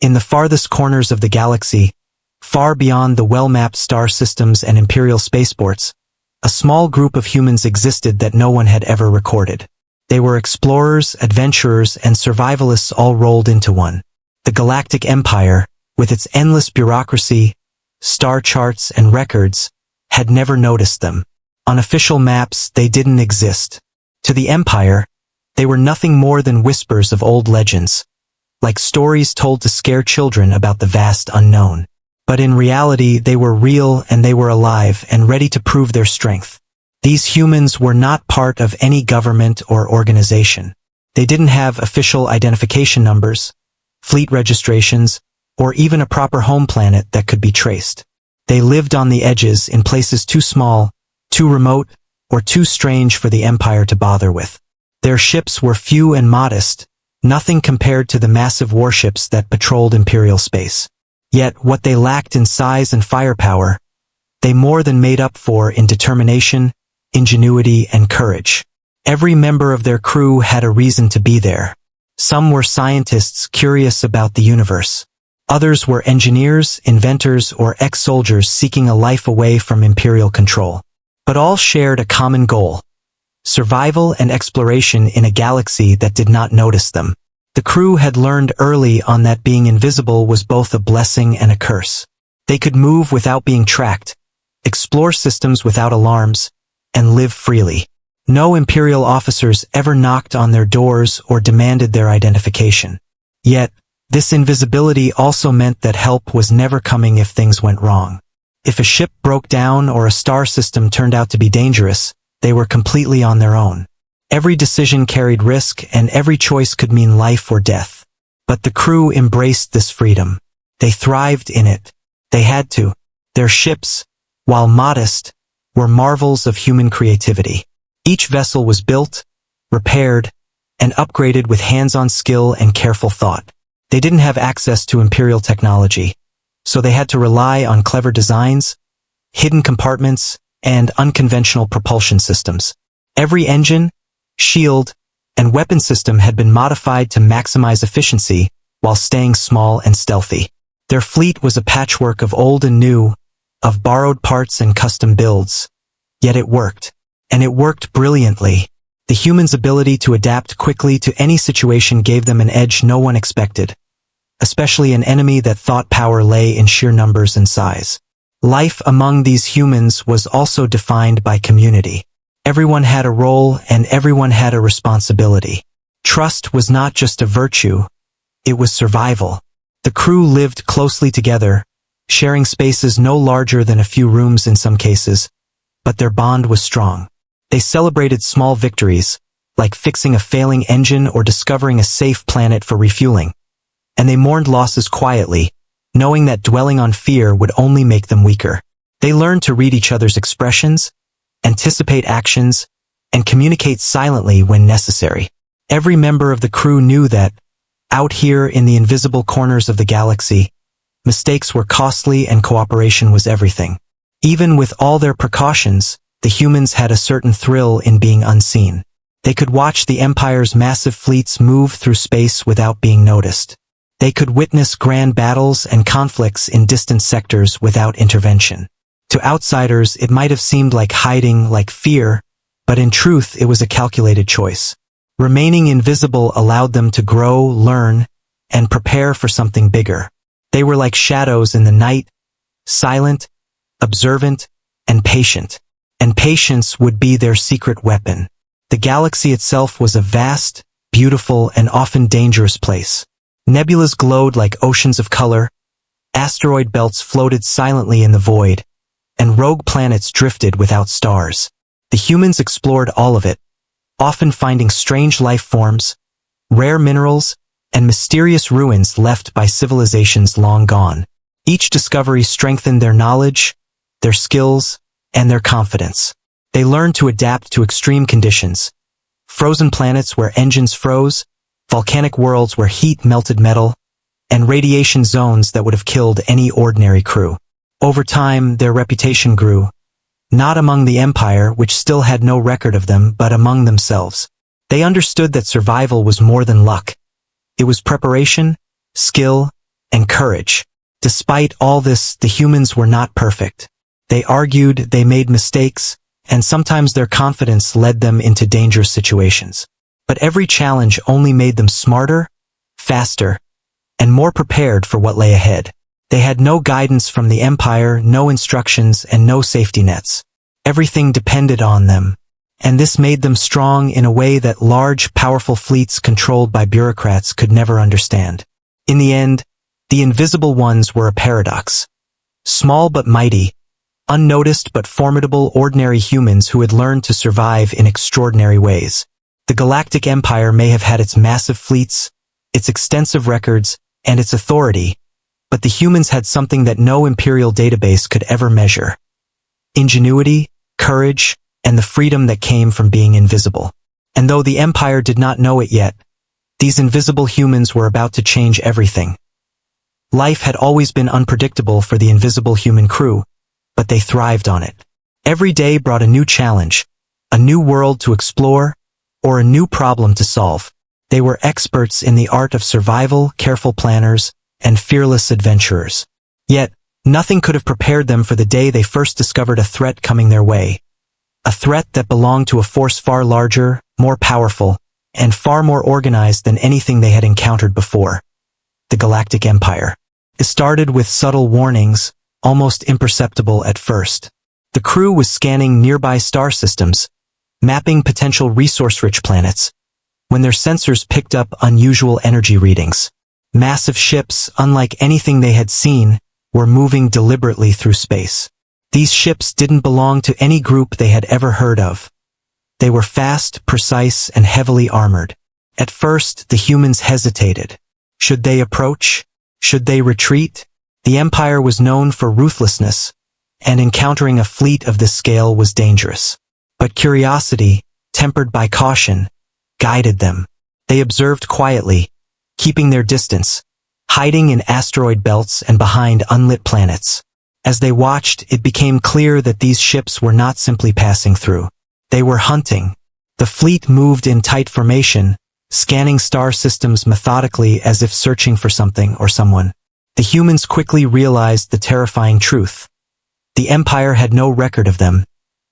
In the farthest corners of the galaxy, far beyond the well-mapped star systems and imperial spaceports, a small group of humans existed that no one had ever recorded. They were explorers, adventurers, and survivalists all rolled into one. The Galactic Empire, with its endless bureaucracy, star charts, and records, had never noticed them. On official maps, they didn't exist. To the Empire, they were nothing more than whispers of old legends, like stories told to scare children about the vast unknown. But in reality, they were real and they were alive and ready to prove their strength. These humans were not part of any government or organization. They didn't have official identification numbers, fleet registrations, or even a proper home planet that could be traced. They lived on the edges in places too small, too remote, or too strange for the Empire to bother with. Their ships were few and modest, nothing compared to the massive warships that patrolled imperial space. Yet what they lacked in size and firepower, they more than made up for in determination, ingenuity, and courage. Every member of their crew had a reason to be there. Some were scientists curious about the universe. Others were engineers, inventors, or ex-soldiers seeking a life away from imperial control. But all shared a common goal: survival and exploration in a galaxy that did not notice them. The crew had learned early on that being invisible was both a blessing and a curse. They could move without being tracked, explore systems without alarms, and live freely. No imperial officers ever knocked on their doors or demanded their identification. Yet, this invisibility also meant that help was never coming if things went wrong. If a ship broke down or a star system turned out to be dangerous, they were completely on their own. Every decision carried risk, and every choice could mean life or death. But the crew embraced this freedom. They thrived in it. They had to. Their ships, while modest, were marvels of human creativity. Each vessel was built, repaired, and upgraded with hands-on skill and careful thought. They didn't have access to imperial technology, so they had to rely on clever designs, hidden compartments, and unconventional propulsion systems. Every engine, shield, and weapon system had been modified to maximize efficiency while staying small and stealthy. Their fleet was a patchwork of old and new, of borrowed parts and custom builds. Yet it worked. And it worked brilliantly. The humans' ability to adapt quickly to any situation gave them an edge no one expected, especially an enemy that thought power lay in sheer numbers and size. Life among these humans was also defined by community. Everyone had a role and everyone had a responsibility. Trust was not just a virtue, it was survival. The crew lived closely together, sharing spaces no larger than a few rooms in some cases, but their bond was strong. They celebrated small victories, like fixing a failing engine or discovering a safe planet for refueling. And they mourned losses quietly, knowing that dwelling on fear would only make them weaker. They learned to read each other's expressions, anticipate actions, and communicate silently when necessary. Every member of the crew knew that, out here in the invisible corners of the galaxy, mistakes were costly and cooperation was everything. Even with all their precautions, the humans had a certain thrill in being unseen. They could watch the Empire's massive fleets move through space without being noticed. They could witness grand battles and conflicts in distant sectors without intervention. To outsiders, it might have seemed like hiding, like fear, but in truth, it was a calculated choice. Remaining invisible allowed them to grow, learn, and prepare for something bigger. They were like shadows in the night, silent, observant, and patient. And patience would be their secret weapon. The galaxy itself was a vast, beautiful, and often dangerous place. Nebulas glowed like oceans of color, asteroid belts floated silently in the void, and rogue planets drifted without stars. The humans explored all of it, often finding strange life forms, rare minerals, and mysterious ruins left by civilizations long gone. Each discovery strengthened their knowledge, their skills, and their confidence. They learned to adapt to extreme conditions. Frozen planets where engines froze, volcanic worlds where heat melted metal, and radiation zones that would have killed any ordinary crew. Over time, their reputation grew, not among the Empire, which still had no record of them, but among themselves. They understood that survival was more than luck. It was preparation, skill, and courage. Despite all this, the humans were not perfect. They argued, they made mistakes, and sometimes their confidence led them into dangerous situations. But every challenge only made them smarter, faster, and more prepared for what lay ahead. They had no guidance from the Empire, no instructions, and no safety nets. Everything depended on them. And this made them strong in a way that large, powerful fleets controlled by bureaucrats could never understand. In the end, the Invisible Ones were a paradox. Small but mighty, unnoticed but formidable ordinary humans who had learned to survive in extraordinary ways. The Galactic Empire may have had its massive fleets, its extensive records, and its authority, but the humans had something that no imperial database could ever measure: ingenuity, courage, and the freedom that came from being invisible. And though the Empire did not know it yet, these invisible humans were about to change everything. Life had always been unpredictable for the invisible human crew, but they thrived on it. Every day brought a new challenge, a new world to explore, or a new problem to solve. They were experts in the art of survival, careful planners, and fearless adventurers. Yet, nothing could have prepared them for the day they first discovered a threat coming their way. A threat that belonged to a force far larger, more powerful, and far more organized than anything they had encountered before: the Galactic Empire. It started with subtle warnings, almost imperceptible at first. The crew was scanning nearby star systems, mapping potential resource-rich planets, when their sensors picked up unusual energy readings. Massive ships, unlike anything they had seen, were moving deliberately through space. These ships didn't belong to any group they had ever heard of. They were fast, precise, and heavily armored. At first, the humans hesitated. Should they approach? Should they retreat? The Empire was known for ruthlessness, and encountering a fleet of this scale was dangerous. But curiosity, tempered by caution, guided them. They observed quietly, keeping their distance, hiding in asteroid belts and behind unlit planets. As they watched, it became clear that these ships were not simply passing through. They were hunting. The fleet moved in tight formation, scanning star systems methodically as if searching for something or someone. The humans quickly realized the terrifying truth. The Empire had no record of them,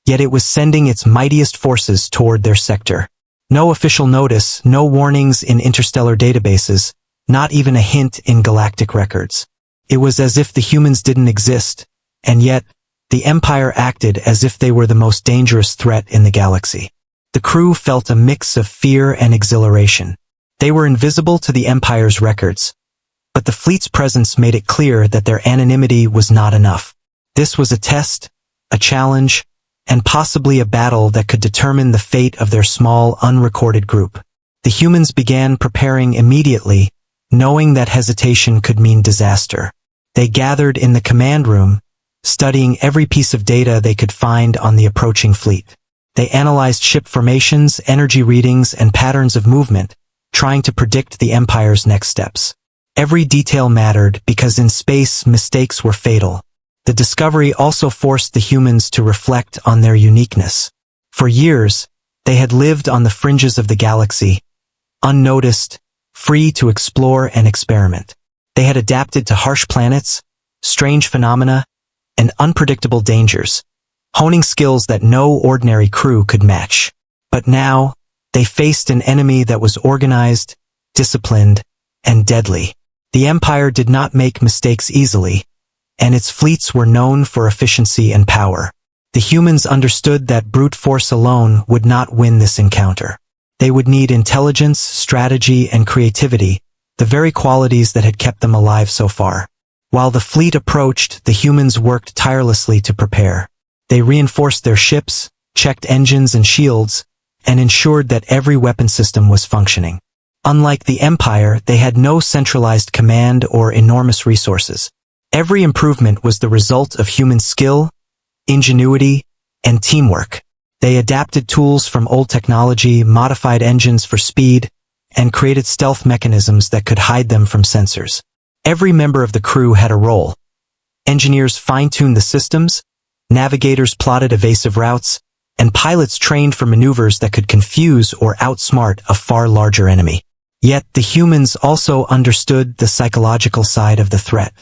yet it was sending its mightiest forces toward their sector. No official notice, no warnings in interstellar databases, not even a hint in galactic records. It was as if the humans didn't exist, and yet, the Empire acted as if they were the most dangerous threat in the galaxy. The crew felt a mix of fear and exhilaration. They were invisible to the Empire's records, but the fleet's presence made it clear that their anonymity was not enough. This was a test, a challenge, and possibly a battle that could determine the fate of their small, unrecorded group. The humans began preparing immediately, knowing that hesitation could mean disaster. They gathered in the command room, studying every piece of data they could find on the approaching fleet. They analyzed ship formations, energy readings, and patterns of movement, trying to predict the Empire's next steps. Every detail mattered because in space, mistakes were fatal. The discovery also forced the humans to reflect on their uniqueness. For years, they had lived on the fringes of the galaxy, unnoticed, free to explore and experiment. They had adapted to harsh planets, strange phenomena, and unpredictable dangers, honing skills that no ordinary crew could match. But now, they faced an enemy that was organized, disciplined, and deadly. The Empire did not make mistakes easily, and its fleets were known for efficiency and power. The humans understood that brute force alone would not win this encounter. They would need intelligence, strategy, and creativity, the very qualities that had kept them alive so far. While the fleet approached, the humans worked tirelessly to prepare. They reinforced their ships, checked engines and shields, and ensured that every weapon system was functioning. Unlike the Empire, they had no centralized command or enormous resources. Every improvement was the result of human skill, ingenuity, and teamwork. They adapted tools from old technology, modified engines for speed, and created stealth mechanisms that could hide them from sensors. Every member of the crew had a role. Engineers fine-tuned the systems, navigators plotted evasive routes, and pilots trained for maneuvers that could confuse or outsmart a far larger enemy. Yet the humans also understood the psychological side of the threat.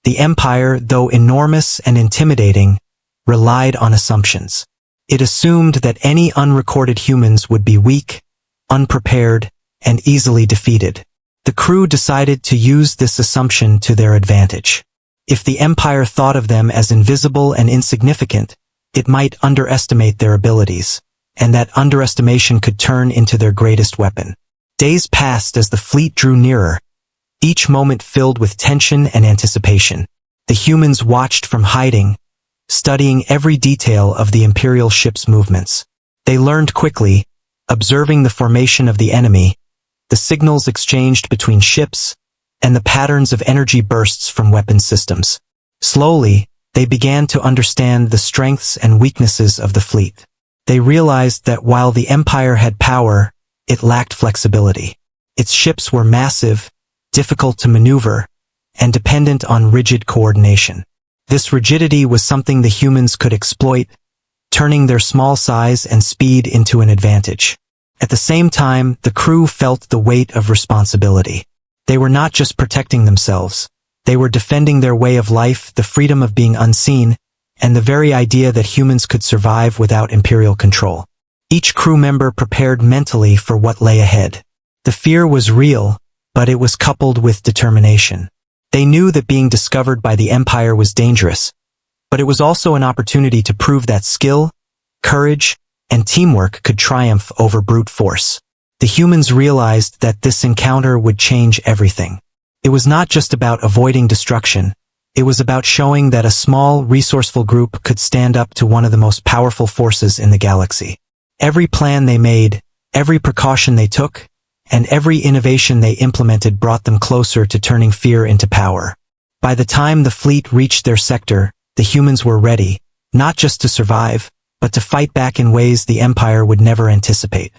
The Empire, though enormous and intimidating, relied on assumptions. It assumed that any unrecorded humans would be weak, unprepared, and easily defeated. The crew decided to use this assumption to their advantage. If the Empire thought of them as invisible and insignificant, it might underestimate their abilities, and that underestimation could turn into their greatest weapon. Days passed as the fleet drew nearer, each moment filled with tension and anticipation. The humans watched from hiding, studying every detail of the Imperial ship's movements. They learned quickly, observing the formation of the enemy, the signals exchanged between ships, and the patterns of energy bursts from weapon systems. Slowly, they began to understand the strengths and weaknesses of the fleet. They realized that while the Empire had power, it lacked flexibility. Its ships were massive, difficult to maneuver, and dependent on rigid coordination. This rigidity was something the humans could exploit, turning their small size and speed into an advantage. At the same time, the crew felt the weight of responsibility. They were not just protecting themselves. They were defending their way of life, the freedom of being unseen, and the very idea that humans could survive without Imperial control. Each crew member prepared mentally for what lay ahead. The fear was real, but it was coupled with determination. They knew that being discovered by the Empire was dangerous, but it was also an opportunity to prove that skill, courage, and teamwork could triumph over brute force. The humans realized that this encounter would change everything. It was not just about avoiding destruction. It was about showing that a small, resourceful group could stand up to one of the most powerful forces in the galaxy. Every plan they made, every precaution they took, and every innovation they implemented brought them closer to turning fear into power. By the time the fleet reached their sector, the humans were ready, not just to survive, but to fight back in ways the Empire would never anticipate.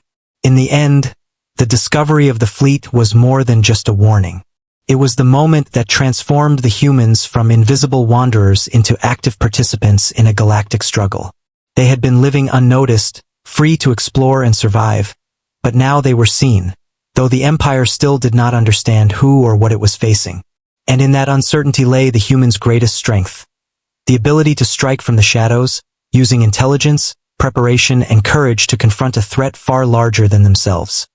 In the end, the discovery of the fleet was more than just a warning. It was the moment that transformed the humans from invisible wanderers into active participants in a galactic struggle. They had been living unnoticed, free to explore and survive, but now they were seen, though the Empire still did not understand who or what it was facing. And in that uncertainty lay the humans' greatest strength. The ability to strike from the shadows, using intelligence, preparation, and courage to confront a threat far larger than themselves.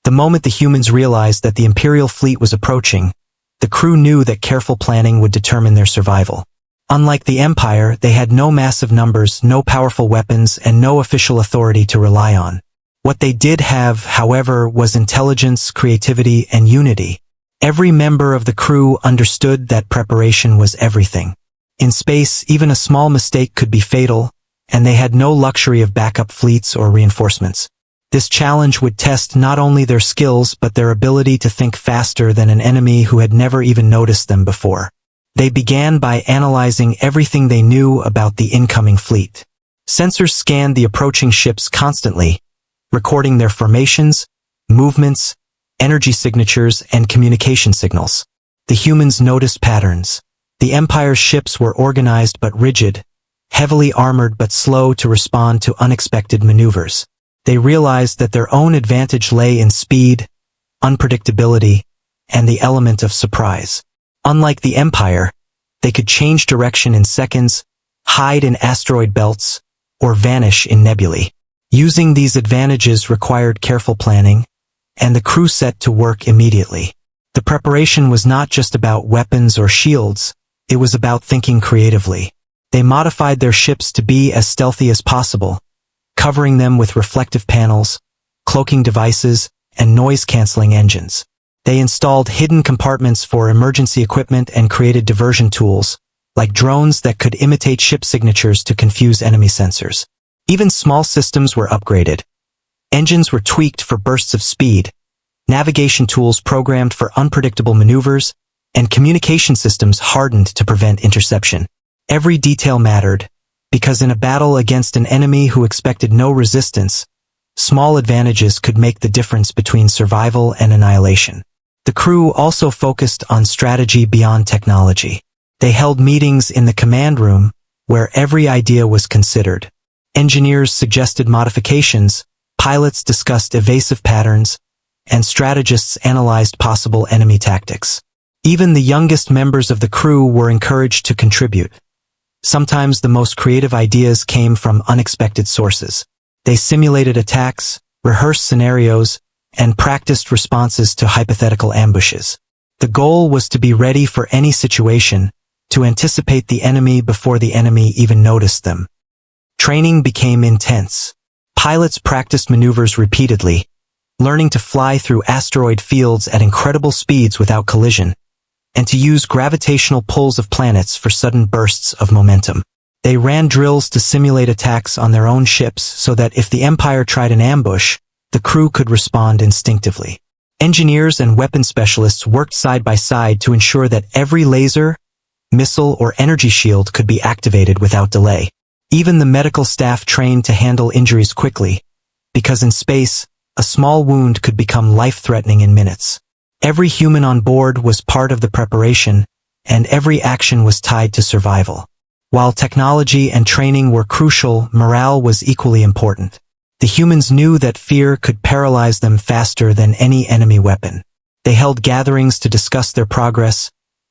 The moment the humans realized that the Imperial fleet was approaching, the crew knew that careful planning would determine their survival. Unlike the Empire, they had no massive numbers, no powerful weapons, and no official authority to rely on. What they did have, however, was intelligence, creativity, and unity. Every member of the crew understood that preparation was everything. In space, even a small mistake could be fatal, and they had no luxury of backup fleets or reinforcements. This challenge would test not only their skills but their ability to think faster than an enemy who had never even noticed them before. They began by analyzing everything they knew about the incoming fleet. Sensors scanned the approaching ships constantly, recording their formations, movements, energy signatures, and communication signals. The humans noticed patterns. The Empire's ships were organized but rigid, heavily armored but slow to respond to unexpected maneuvers. They realized that their own advantage lay in speed, unpredictability, and the element of surprise. Unlike the Empire, they could change direction in seconds, hide in asteroid belts, or vanish in nebulae. Using these advantages required careful planning, and the crew set to work immediately. The preparation was not just about weapons or shields, it was about thinking creatively. They modified their ships to be as stealthy as possible, covering them with reflective panels, cloaking devices, and noise-canceling engines. They installed hidden compartments for emergency equipment and created diversion tools, like drones that could imitate ship signatures to confuse enemy sensors. Even small systems were upgraded. Engines were tweaked for bursts of speed, navigation tools programmed for unpredictable maneuvers, and communication systems hardened to prevent interception. Every detail mattered, because in a battle against an enemy who expected no resistance, small advantages could make the difference between survival and annihilation. The crew also focused on strategy beyond technology. They held meetings in the command room, where every idea was considered. Engineers suggested modifications, pilots discussed evasive patterns, and strategists analyzed possible enemy tactics. Even the youngest members of the crew were encouraged to contribute. Sometimes the most creative ideas came from unexpected sources. They simulated attacks, rehearsed scenarios, and practiced responses to hypothetical ambushes. The goal was to be ready for any situation, to anticipate the enemy before the enemy even noticed them. Training became intense. Pilots practiced maneuvers repeatedly, learning to fly through asteroid fields at incredible speeds without collision, and to use gravitational pulls of planets for sudden bursts of momentum. They ran drills to simulate attacks on their own ships so that if the Empire tried an ambush, the crew could respond instinctively. Engineers and weapon specialists worked side by side to ensure that every laser, missile, or energy shield could be activated without delay. Even the medical staff trained to handle injuries quickly, because in space, a small wound could become life-threatening in minutes. Every human on board was part of the preparation, and every action was tied to survival. While technology and training were crucial, morale was equally important. The humans knew that fear could paralyze them faster than any enemy weapon. They held gatherings to discuss their progress,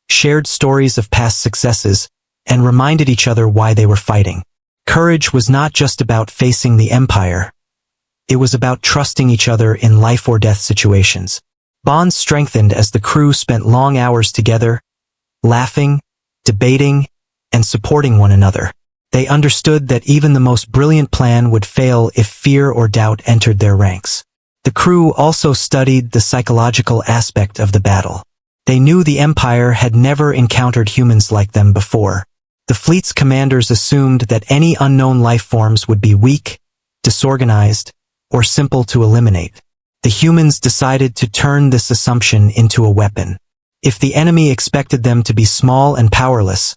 shared stories of past successes, and reminded each other why they were fighting. Courage was not just about facing the Empire. It was about trusting each other in life-or-death situations. Bonds strengthened as the crew spent long hours together, laughing, debating, and supporting one another. They understood that even the most brilliant plan would fail if fear or doubt entered their ranks. The crew also studied the psychological aspect of the battle. They knew the Empire had never encountered humans like them before. The fleet's commanders assumed that any unknown life forms would be weak, disorganized, or simple to eliminate. The humans decided to turn this assumption into a weapon. If the enemy expected them to be small and powerless,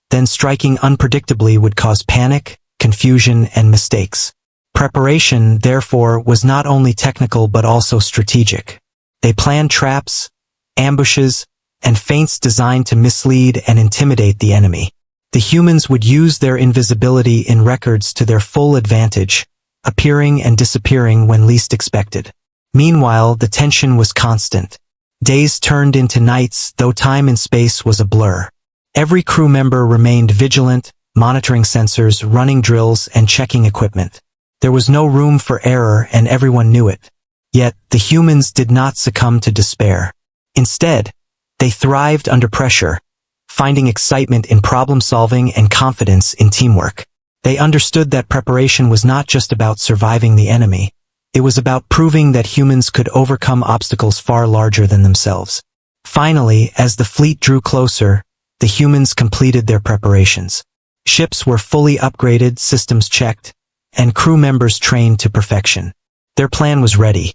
then striking unpredictably would cause panic, confusion, and mistakes. Preparation, therefore, was not only technical but also strategic. They planned traps, ambushes, and feints designed to mislead and intimidate the enemy. The humans would use their invisibility in records to their full advantage, appearing and disappearing when least expected. Meanwhile, the tension was constant. Days turned into nights, though time and space was a blur. Every crew member remained vigilant, monitoring sensors, running drills, and checking equipment. There was no room for error, and everyone knew it. Yet, the humans did not succumb to despair. Instead, they thrived under pressure, finding excitement in problem-solving and confidence in teamwork. They understood that preparation was not just about surviving the enemy. It was about proving that humans could overcome obstacles far larger than themselves. Finally, as the fleet drew closer, the humans completed their preparations. Ships were fully upgraded, systems checked, and crew members trained to perfection. Their plan was ready.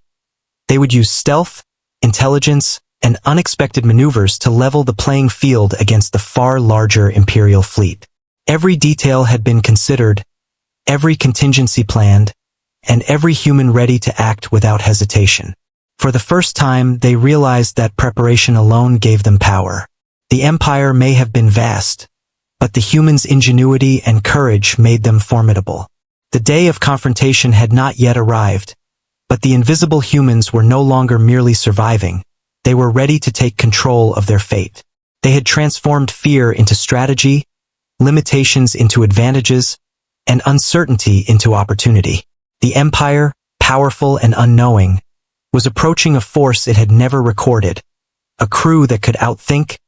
They would use stealth, intelligence, and unexpected maneuvers to level the playing field against the far larger Imperial fleet. Every detail had been considered, every contingency planned, and every human ready to act without hesitation. For the first time, they realized that preparation alone gave them power. The Empire may have been vast, but the humans' ingenuity and courage made them formidable. The day of confrontation had not yet arrived, but the invisible humans were no longer merely surviving. They were ready to take control of their fate. They had transformed fear into strategy, limitations into advantages, and uncertainty into opportunity. The Empire, powerful and unknowing, was approaching a force it had never recorded, a crew that could outthink,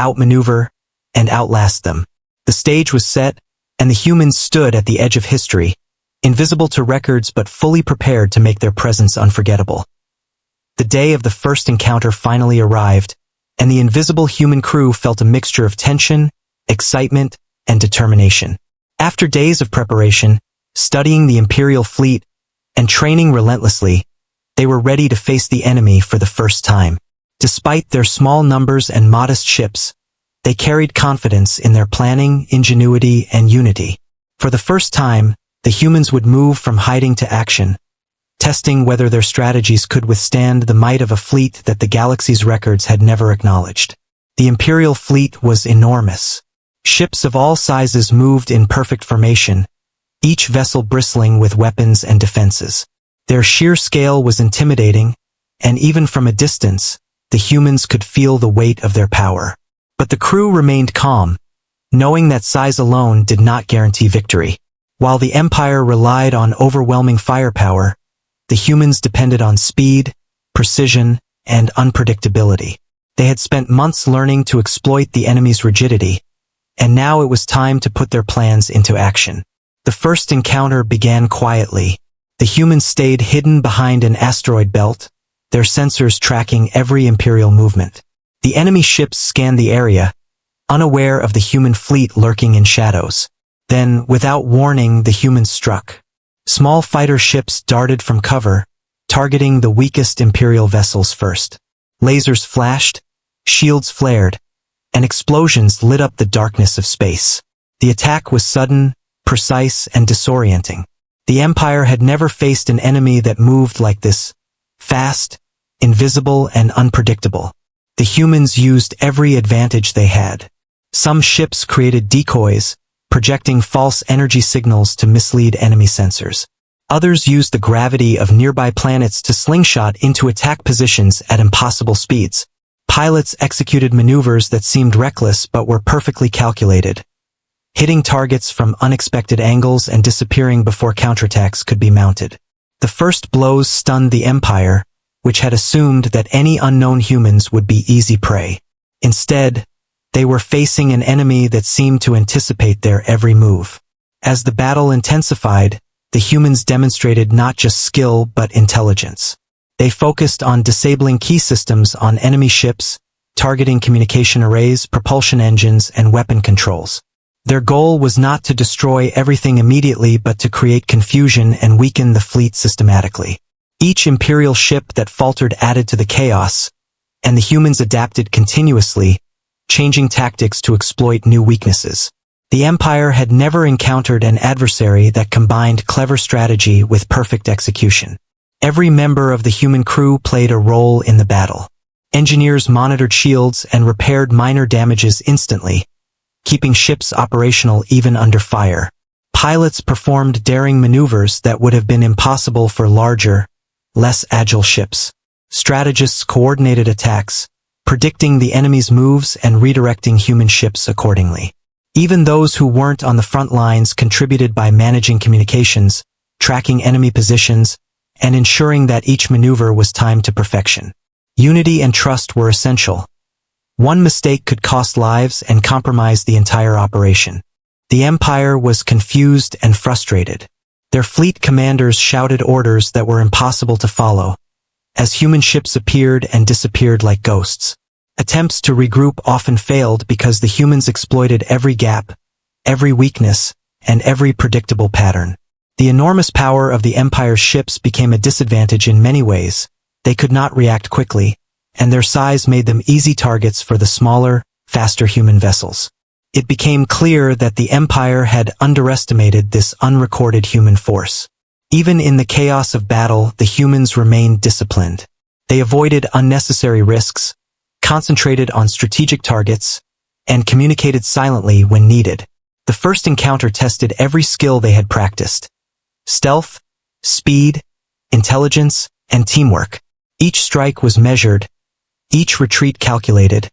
outmaneuver, and outlast them. The stage was set, and the humans stood at the edge of history, invisible to records but fully prepared to make their presence unforgettable. The day of the first encounter finally arrived, and the invisible human crew felt a mixture of tension, excitement, and determination. After days of preparation, studying the Imperial fleet, and training relentlessly, they were ready to face the enemy for the first time. Despite their small numbers and modest ships, they carried confidence in their planning, ingenuity, and unity. For the first time, the humans would move from hiding to action, testing whether their strategies could withstand the might of a fleet that the galaxy's records had never acknowledged. The Imperial fleet was enormous. Ships of all sizes moved in perfect formation, each vessel bristling with weapons and defenses. Their sheer scale was intimidating, and even from a distance, the humans could feel the weight of their power. But the crew remained calm, knowing that size alone did not guarantee victory. While the Empire relied on overwhelming firepower, the humans depended on speed, precision, and unpredictability. They had spent months learning to exploit the enemy's rigidity, and now it was time to put their plans into action. The first encounter began quietly. The humans stayed hidden behind an asteroid belt, their sensors tracking every Imperial movement. The enemy ships scanned the area, unaware of the human fleet lurking in shadows. Then, without warning, the humans struck. Small fighter ships darted from cover, targeting the weakest Imperial vessels first. Lasers flashed, shields flared, and explosions lit up the darkness of space. The attack was sudden, precise, and disorienting. The Empire had never faced an enemy that moved like this, fast, invisible, and unpredictable. The humans used every advantage they had. Some ships created decoys, projecting false energy signals to mislead enemy sensors. Others used the gravity of nearby planets to slingshot into attack positions at impossible speeds. Pilots executed maneuvers that seemed reckless but were perfectly calculated, hitting targets from unexpected angles and disappearing before counterattacks could be mounted. The first blows stunned the Empire, which had assumed that any unknown humans would be easy prey. Instead, they were facing an enemy that seemed to anticipate their every move. As the battle intensified, the humans demonstrated not just skill but intelligence. They focused on disabling key systems on enemy ships, targeting communication arrays, propulsion engines, and weapon controls. Their goal was not to destroy everything immediately but to create confusion and weaken the fleet systematically. Each Imperial ship that faltered added to the chaos, and the humans adapted continuously, changing tactics to exploit new weaknesses. The Empire had never encountered an adversary that combined clever strategy with perfect execution. Every member of the human crew played a role in the battle. Engineers monitored shields and repaired minor damages instantly, keeping ships operational even under fire. Pilots performed daring maneuvers that would have been impossible for larger, less agile ships. Strategists coordinated attacks, predicting the enemy's moves and redirecting human ships accordingly. Even those who weren't on the front lines contributed by managing communications, tracking enemy positions, and ensuring that each maneuver was timed to perfection. Unity and trust were essential. One mistake could cost lives and compromise the entire operation. The Empire was confused and frustrated. Their fleet commanders shouted orders that were impossible to follow, as human ships appeared and disappeared like ghosts. Attempts to regroup often failed because the humans exploited every gap, every weakness, and every predictable pattern. The enormous power of the Empire's ships became a disadvantage in many ways. They could not react quickly, and their size made them easy targets for the smaller, faster human vessels. It became clear that the Empire had underestimated this unrecorded human force. Even in the chaos of battle, the humans remained disciplined. They avoided unnecessary risks, concentrated on strategic targets, and communicated silently when needed. The first encounter tested every skill they had practiced: stealth, speed, intelligence, and teamwork. Each strike was measured, each retreat calculated,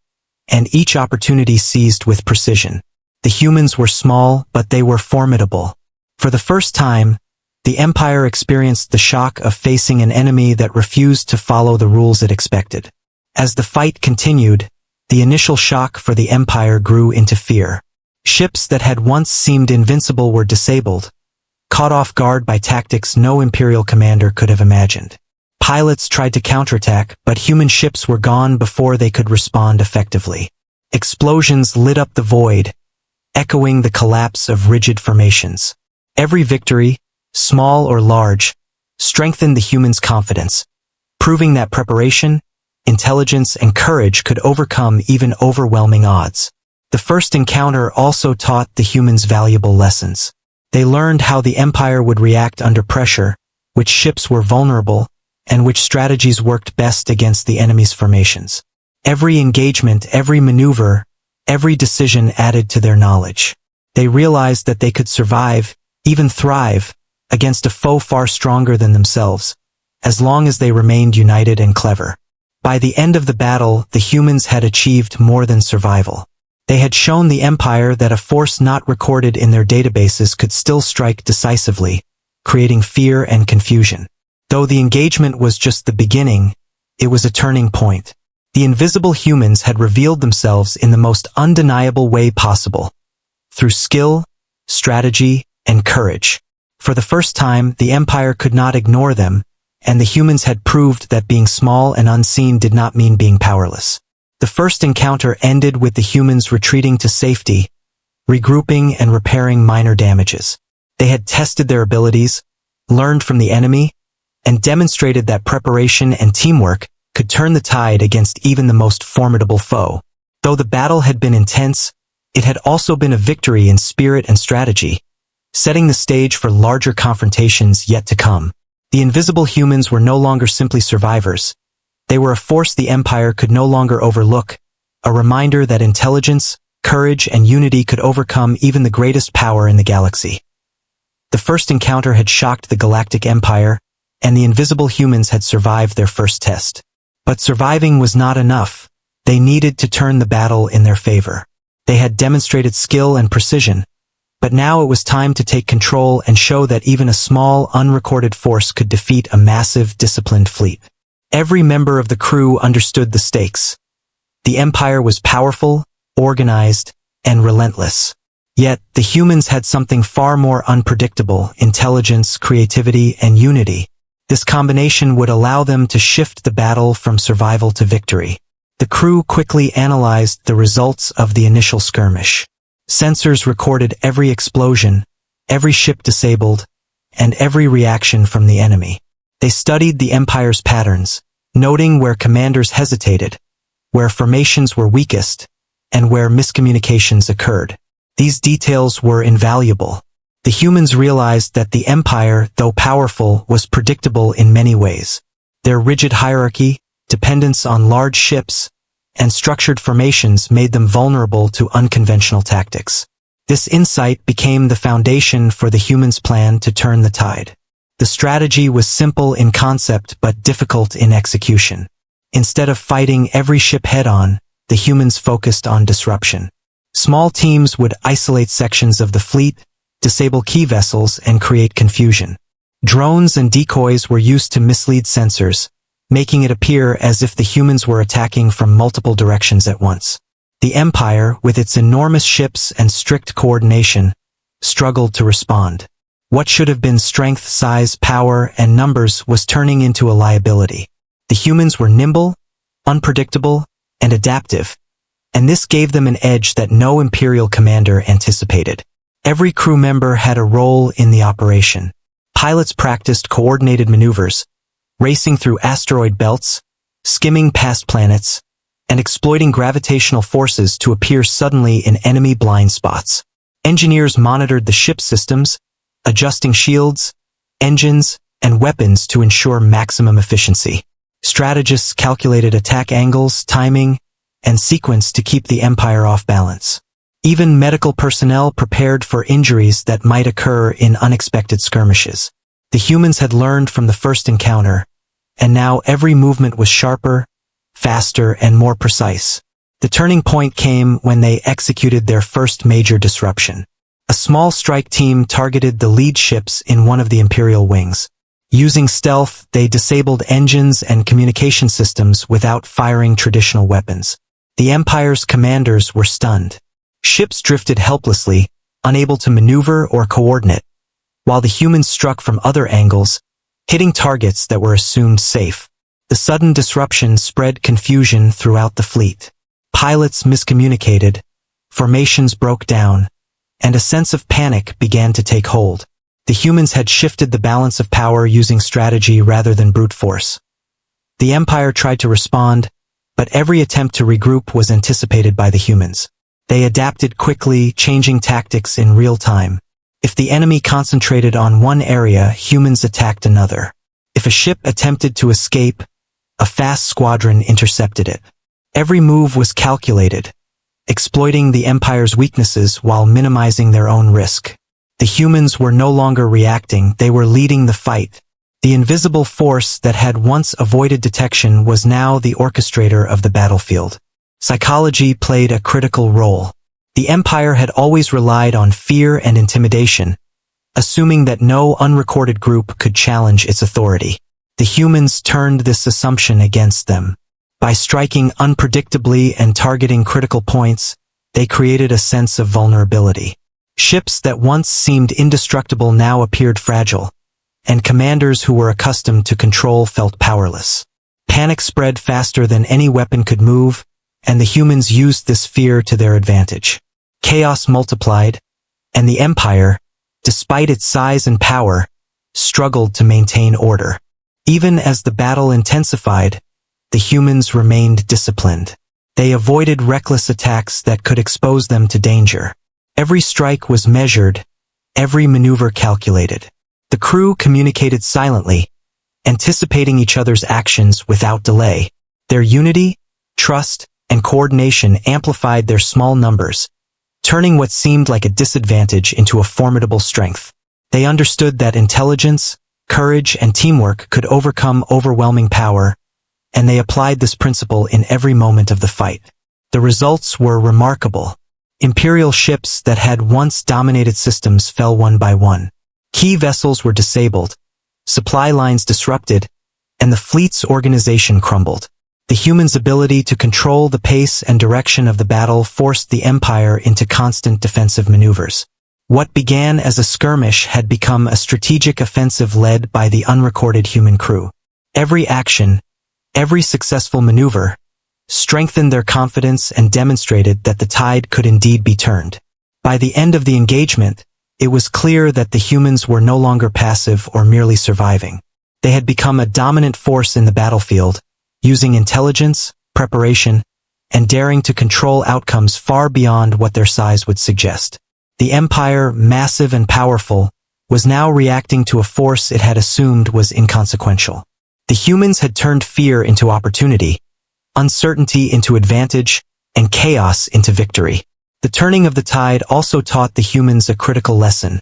and each opportunity seized with precision. The humans were small, but they were formidable. For the first time, the Empire experienced the shock of facing an enemy that refused to follow the rules it expected. As the fight continued, the initial shock for the Empire grew into fear. Ships that had once seemed invincible were disabled, caught off guard by tactics no Imperial commander could have imagined. Pilots tried to counterattack, but human ships were gone before they could respond effectively. Explosions lit up the void, echoing the collapse of rigid formations. Every victory, small or large, strengthened the humans' confidence, proving that preparation, intelligence, and courage could overcome even overwhelming odds. The first encounter also taught the humans valuable lessons. They learned how the Empire would react under pressure, which ships were vulnerable, and which strategies worked best against the enemy's formations. Every engagement, every maneuver, every decision added to their knowledge. They realized that they could survive, even thrive, against a foe far stronger than themselves, as long as they remained united and clever. By the end of the battle, the humans had achieved more than survival. They had shown the Empire that a force not recorded in their databases could still strike decisively, creating fear and confusion. Though the engagement was just the beginning, it was a turning point. The invisible humans had revealed themselves in the most undeniable way possible, through skill, strategy, and courage. For the first time, the Empire could not ignore them, and the humans had proved that being small and unseen did not mean being powerless. The first encounter ended with the humans retreating to safety, regrouping and repairing minor damages. They had tested their abilities, learned from the enemy, and demonstrated that preparation and teamwork could turn the tide against even the most formidable foe. Though the battle had been intense, it had also been a victory in spirit and strategy, setting the stage for larger confrontations yet to come. The invisible humans were no longer simply survivors. They were a force the Empire could no longer overlook, a reminder that intelligence, courage, and unity could overcome even the greatest power in the galaxy. The first encounter had shocked the Galactic Empire, and the invisible humans had survived their first test. But surviving was not enough. They needed to turn the battle in their favor. They had demonstrated skill and precision, but now it was time to take control and show that even a small, unrecorded force could defeat a massive, disciplined fleet. Every member of the crew understood the stakes. The Empire was powerful, organized, and relentless. Yet, the humans had something far more unpredictable: intelligence, creativity, and unity. This combination would allow them to shift the battle from survival to victory. The crew quickly analyzed the results of the initial skirmish. Sensors recorded every explosion, every ship disabled, and every reaction from the enemy. They studied the Empire's patterns, noting where commanders hesitated, where formations were weakest, and where miscommunications occurred. These details were invaluable. The humans realized that the Empire, though powerful, was predictable in many ways. Their rigid hierarchy, dependence on large ships, and structured formations made them vulnerable to unconventional tactics. This insight became the foundation for the humans' plan to turn the tide. The strategy was simple in concept but difficult in execution. Instead of fighting every ship head-on, the humans focused on disruption. Small teams would isolate sections of the fleet, disable key vessels, and create confusion. Drones and decoys were used to mislead sensors, making it appear as if the humans were attacking from multiple directions at once. The Empire, with its enormous ships and strict coordination, struggled to respond. What should have been strength, size, power, and numbers was turning into a liability. The humans were nimble, unpredictable, and adaptive, and this gave them an edge that no Imperial commander anticipated. Every crew member had a role in the operation. Pilots practiced coordinated maneuvers, racing through asteroid belts, skimming past planets, and exploiting gravitational forces to appear suddenly in enemy blind spots. Engineers monitored the ship systems, adjusting shields, engines, and weapons to ensure maximum efficiency. Strategists calculated attack angles, timing, and sequence to keep the Empire off balance. Even medical personnel prepared for injuries that might occur in unexpected skirmishes. The humans had learned from the first encounter, and now every movement was sharper, faster, and more precise. The turning point came when they executed their first major disruption. A small strike team targeted the lead ships in one of the Imperial wings. Using stealth, they disabled engines and communication systems without firing traditional weapons. The Empire's commanders were stunned. Ships drifted helplessly, unable to maneuver or coordinate, while the humans struck from other angles, hitting targets that were assumed safe. The sudden disruption spread confusion throughout the fleet. Pilots miscommunicated, formations broke down, and a sense of panic began to take hold. The humans had shifted the balance of power using strategy rather than brute force. The Empire tried to respond, but every attempt to regroup was anticipated by the humans. They adapted quickly, changing tactics in real time. If the enemy concentrated on one area, humans attacked another. If a ship attempted to escape, a fast squadron intercepted it. Every move was calculated, exploiting the Empire's weaknesses while minimizing their own risk. The humans were no longer reacting, they were leading the fight. The invisible force that had once avoided detection was now the orchestrator of the battlefield. Psychology played a critical role. The Empire had always relied on fear and intimidation, assuming that no unrecorded group could challenge its authority. The humans turned this assumption against them. By striking unpredictably and targeting critical points, they created a sense of vulnerability. Ships that once seemed indestructible now appeared fragile, and commanders who were accustomed to control felt powerless. Panic spread faster than any weapon could move, and the humans used this fear to their advantage. Chaos multiplied, and the Empire, despite its size and power, struggled to maintain order. Even as the battle intensified, the humans remained disciplined. They avoided reckless attacks that could expose them to danger. Every strike was measured, every maneuver calculated. The crew communicated silently, anticipating each other's actions without delay. Their unity, trust, and coordination amplified their small numbers, turning what seemed like a disadvantage into a formidable strength. They understood that intelligence, courage, and teamwork could overcome overwhelming power, and they applied this principle in every moment of the fight. The results were remarkable. Imperial ships that had once dominated systems fell one by one. Key vessels were disabled, supply lines disrupted, and the fleet's organization crumbled. The humans' ability to control the pace and direction of the battle forced the Empire into constant defensive maneuvers. What began as a skirmish had become a strategic offensive led by the unrecorded human crew. Every action, every successful maneuver, strengthened their confidence and demonstrated that the tide could indeed be turned. By the end of the engagement, it was clear that the humans were no longer passive or merely surviving. They had become a dominant force in the battlefield, using intelligence, preparation, and daring to control outcomes far beyond what their size would suggest. The Empire, massive and powerful, was now reacting to a force it had assumed was inconsequential. The humans had turned fear into opportunity, uncertainty into advantage, and chaos into victory. The turning of the tide also taught the humans a critical lesson.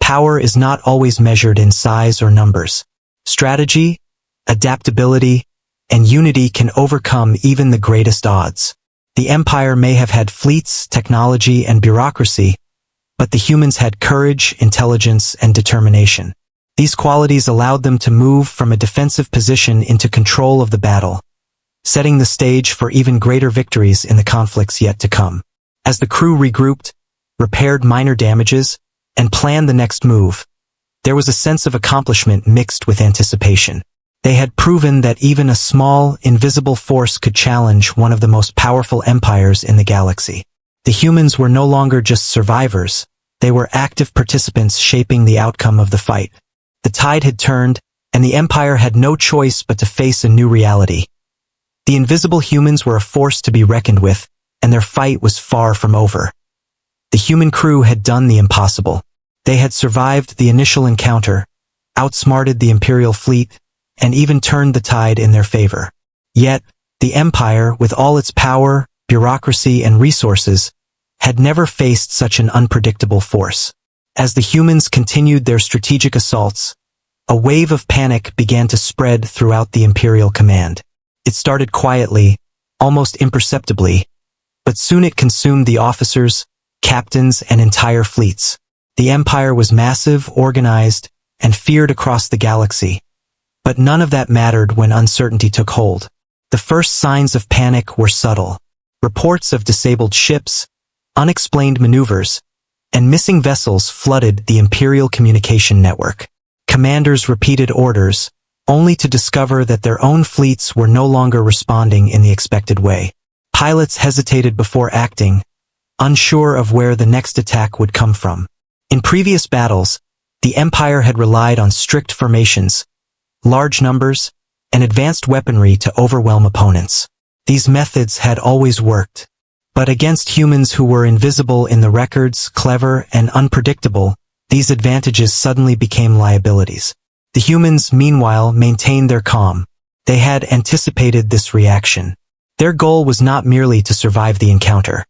Power is not always measured in size or numbers. Strategy, adaptability, and unity can overcome even the greatest odds. The Empire may have had fleets, technology, and bureaucracy, but the humans had courage, intelligence, and determination. These qualities allowed them to move from a defensive position into control of the battle, setting the stage for even greater victories in the conflicts yet to come. As the crew regrouped, repaired minor damages, and planned the next move, there was a sense of accomplishment mixed with anticipation. They had proven that even a small, invisible force could challenge one of the most powerful empires in the galaxy. The humans were no longer just survivors, they were active participants shaping the outcome of the fight. The tide had turned, and the Empire had no choice but to face a new reality. The invisible humans were a force to be reckoned with, and their fight was far from over. The human crew had done the impossible. They had survived the initial encounter, outsmarted the Imperial fleet, and even turned the tide in their favor. Yet, the Empire, with all its power, bureaucracy, and resources, had never faced such an unpredictable force. As the humans continued their strategic assaults, a wave of panic began to spread throughout the Imperial command. It started quietly, almost imperceptibly, but soon it consumed the officers, captains, and entire fleets. The Empire was massive, organized, and feared across the galaxy. But none of that mattered when uncertainty took hold. The first signs of panic were subtle. Reports of disabled ships, unexplained maneuvers, and missing vessels flooded the Imperial communication network. Commanders repeated orders, only to discover that their own fleets were no longer responding in the expected way. Pilots hesitated before acting, unsure of where the next attack would come from. In previous battles, the Empire had relied on strict formations, large numbers, and advanced weaponry to overwhelm opponents. These methods had always worked. But against humans who were invisible in the records, clever, and unpredictable, these advantages suddenly became liabilities. The humans, meanwhile, maintained their calm. They had anticipated this reaction. Their goal was not merely to survive the encounter.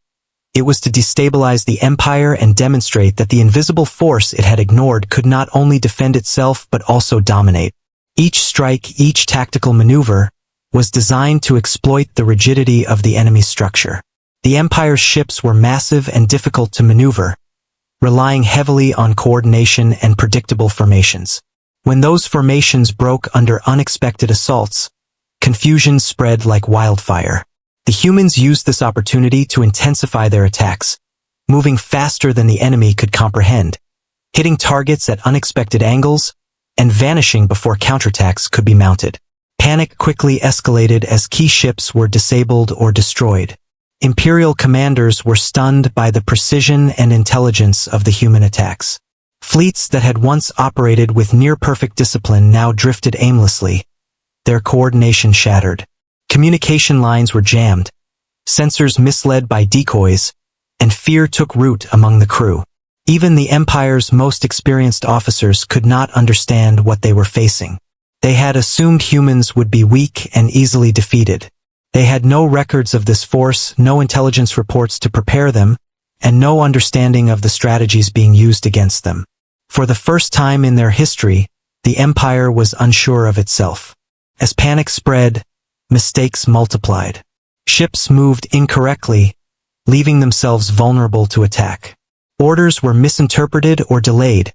It was to destabilize the Empire and demonstrate that the invisible force it had ignored could not only defend itself but also dominate. Each strike, each tactical maneuver, was designed to exploit the rigidity of the enemy's structure. The Empire's ships were massive and difficult to maneuver, relying heavily on coordination and predictable formations. When those formations broke under unexpected assaults, confusion spread like wildfire. The humans used this opportunity to intensify their attacks, moving faster than the enemy could comprehend, hitting targets at unexpected angles, and vanishing before counterattacks could be mounted. Panic quickly escalated as key ships were disabled or destroyed. Imperial commanders were stunned by the precision and intelligence of the human attacks. Fleets that had once operated with near-perfect discipline now drifted aimlessly, their coordination shattered. Communication lines were jammed, sensors misled by decoys, and fear took root among the crew. Even the Empire's most experienced officers could not understand what they were facing. They had assumed humans would be weak and easily defeated. They had no records of this force, no intelligence reports to prepare them, and no understanding of the strategies being used against them. For the first time in their history, the Empire was unsure of itself. As panic spread, mistakes multiplied. Ships moved incorrectly, leaving themselves vulnerable to attack. Orders were misinterpreted or delayed,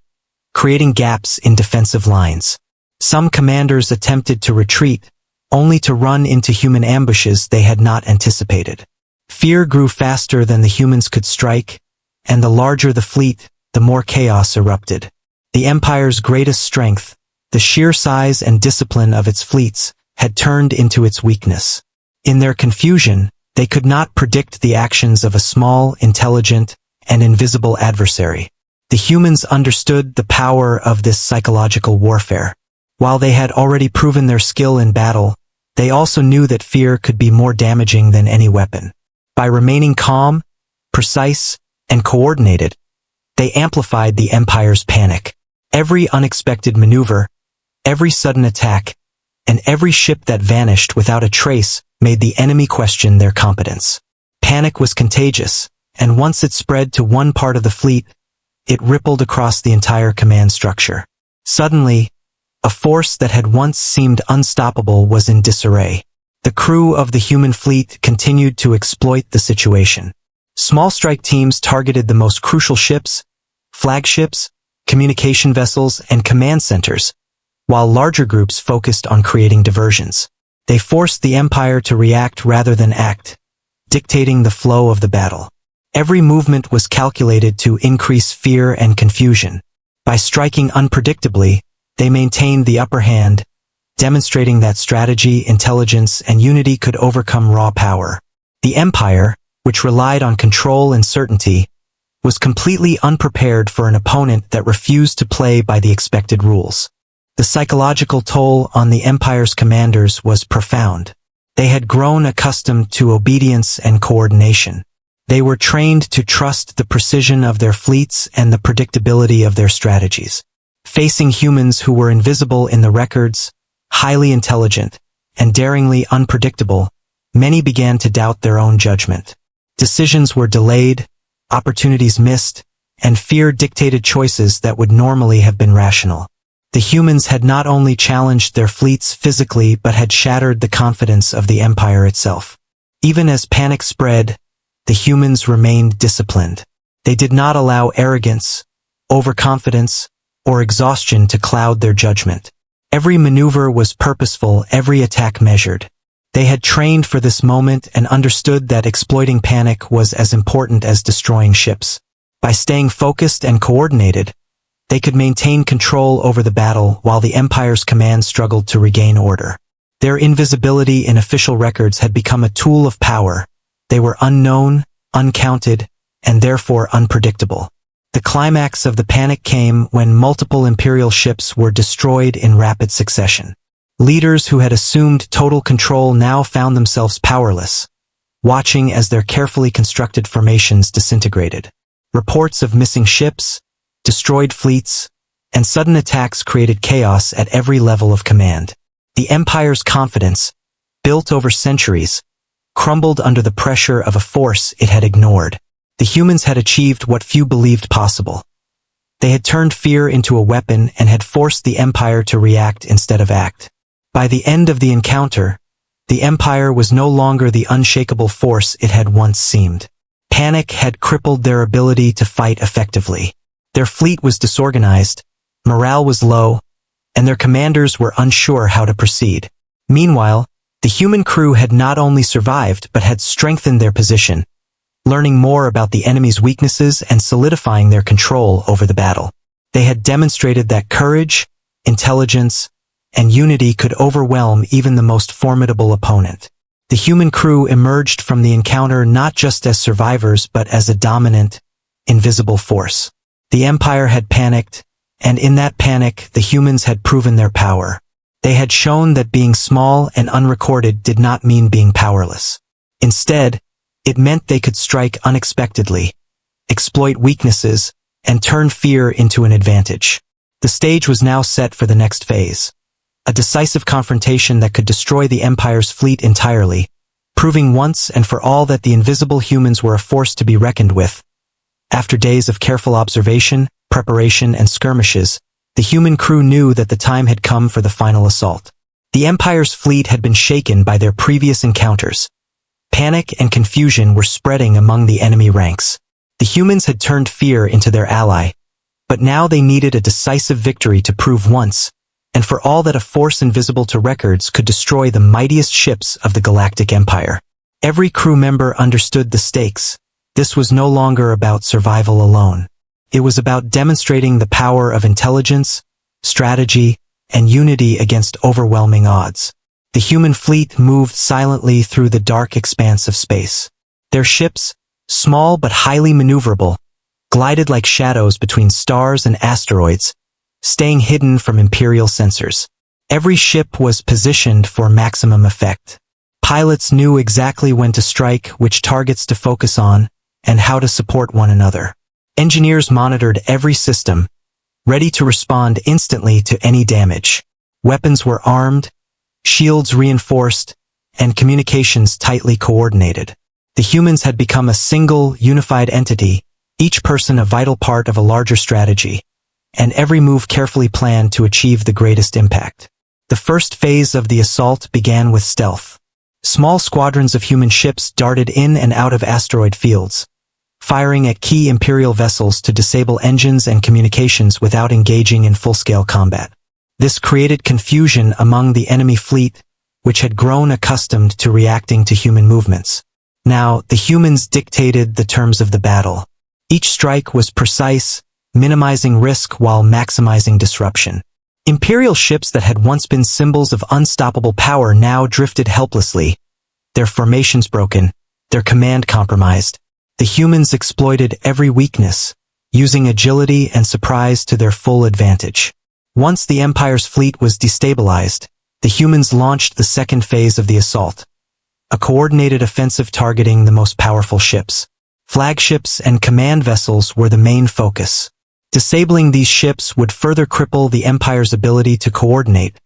creating gaps in defensive lines. Some commanders attempted to retreat, only to run into human ambushes they had not anticipated. Fear grew faster than the humans could strike, and the larger the fleet, the more chaos erupted. The Empire's greatest strength, the sheer size and discipline of its fleets, had turned into its weakness. In their confusion, they could not predict the actions of a small, intelligent, and invisible adversary. The humans understood the power of this psychological warfare. While they had already proven their skill in battle, they also knew that fear could be more damaging than any weapon. By remaining calm, precise, and coordinated, they amplified the Empire's panic. Every unexpected maneuver, every sudden attack, and every ship that vanished without a trace made the enemy question their competence. Panic was contagious, and once it spread to one part of the fleet, it rippled across the entire command structure. Suddenly, a force that had once seemed unstoppable was in disarray. The crew of the human fleet continued to exploit the situation. Small strike teams targeted the most crucial ships, flagships, communication vessels, and command centers, while larger groups focused on creating diversions. They forced the Empire to react rather than act, dictating the flow of the battle. Every movement was calculated to increase fear and confusion. By striking unpredictably, they maintained the upper hand, demonstrating that strategy, intelligence, and unity could overcome raw power. The Empire, which relied on control and certainty, was completely unprepared for an opponent that refused to play by the expected rules. The psychological toll on the Empire's commanders was profound. They had grown accustomed to obedience and coordination. They were trained to trust the precision of their fleets and the predictability of their strategies. Facing humans who were invisible in the records, highly intelligent, and daringly unpredictable, many began to doubt their own judgment. Decisions were delayed, opportunities missed, and fear dictated choices that would normally have been rational. The humans had not only challenged their fleets physically but had shattered the confidence of the Empire itself. Even as panic spread, the humans remained disciplined. They did not allow arrogance, overconfidence, or exhaustion to cloud their judgment. Every maneuver was purposeful, every attack measured. They had trained for this moment and understood that exploiting panic was as important as destroying ships. By staying focused and coordinated, they could maintain control over the battle while the Empire's command struggled to regain order. Their invisibility in official records had become a tool of power. They were unknown, uncounted, and therefore unpredictable. The climax of the panic came when multiple Imperial ships were destroyed in rapid succession. Leaders who had assumed total control now found themselves powerless, watching as their carefully constructed formations disintegrated. Reports of missing ships, destroyed fleets, and sudden attacks created chaos at every level of command. The Empire's confidence, built over centuries, crumbled under the pressure of a force it had ignored. The humans had achieved what few believed possible. They had turned fear into a weapon and had forced the Empire to react instead of act. By the end of the encounter, the Empire was no longer the unshakable force it had once seemed. Panic had crippled their ability to fight effectively. Their fleet was disorganized, morale was low, and their commanders were unsure how to proceed. Meanwhile, the human crew had not only survived but had strengthened their position, learning more about the enemy's weaknesses and solidifying their control over the battle. They had demonstrated that courage, intelligence, and unity could overwhelm even the most formidable opponent. The human crew emerged from the encounter not just as survivors but as a dominant, invisible force. The Empire had panicked, and in that panic the humans had proven their power. They had shown that being small and unrecorded did not mean being powerless. Instead, it meant they could strike unexpectedly, exploit weaknesses, and turn fear into an advantage. The stage was now set for the next phase. A decisive confrontation that could destroy the Empire's fleet entirely, proving once and for all that the invisible humans were a force to be reckoned with. After days of careful observation, preparation, and skirmishes, the human crew knew that the time had come for the final assault. The Empire's fleet had been shaken by their previous encounters. Panic and confusion were spreading among the enemy ranks. The humans had turned fear into their ally, but now they needed a decisive victory to prove once and for all that a force invisible to records could destroy the mightiest ships of the Galactic Empire. Every crew member understood the stakes. This was no longer about survival alone. It was about demonstrating the power of intelligence, strategy, and unity against overwhelming odds. The human fleet moved silently through the dark expanse of space. Their ships, small but highly maneuverable, glided like shadows between stars and asteroids, staying hidden from Imperial sensors. Every ship was positioned for maximum effect. Pilots knew exactly when to strike, which targets to focus on, and how to support one another. Engineers monitored every system, ready to respond instantly to any damage. Weapons were armed, shields reinforced, and communications tightly coordinated. The humans had become a single, unified entity, each person a vital part of a larger strategy, and every move carefully planned to achieve the greatest impact. The first phase of the assault began with stealth. Small squadrons of human ships darted in and out of asteroid fields, firing at key Imperial vessels to disable engines and communications without engaging in full-scale combat. This created confusion among the enemy fleet, which had grown accustomed to reacting to human movements. Now, the humans dictated the terms of the battle. Each strike was precise, minimizing risk while maximizing disruption. Imperial ships that had once been symbols of unstoppable power now drifted helplessly, their formations broken, their command compromised. The humans exploited every weakness, using agility and surprise to their full advantage. Once the Empire's fleet was destabilized, the humans launched the second phase of the assault, a coordinated offensive targeting the most powerful ships. Flagships and command vessels were the main focus. Disabling these ships would further cripple the Empire's ability to coordinate,